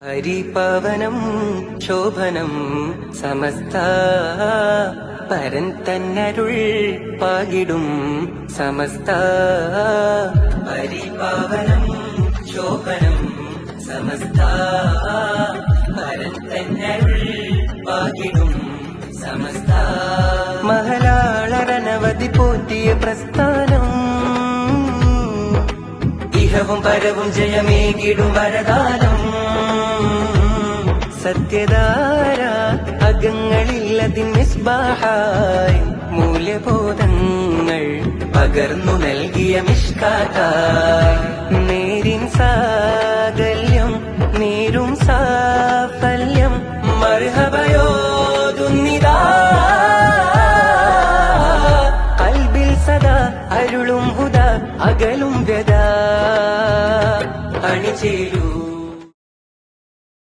ഹരിപവനം ശോഭനം സമസ്ത പരൻ തന്നരുൾ പാകിടും സമസ്ത ഹരിപവനം ശോഭനം സമസ്ത പരൻ തന്നരുൾ പാകിടും സമസ്ത മഹലാളരനവധി പോറ്റിയ പ്രസ്ഥാനം ഇഹവും പരവും ജയമേകിടും വരദാനം സത്യധാര അകങ്ങളില്ലതിൻ മിസ്ബാഹായി മൂല്യബോധങ്ങൾ പകർന്നു നൽകിയ മിഷ്കാത്തായി നേരിൻ സാകല്യം നേരും സാഫല്യം മർഹബയോതുന്നിതാ കൽബിൽ സദാ അരുളും ഹുദ അകലും വ്യദാ അണിചേരൂ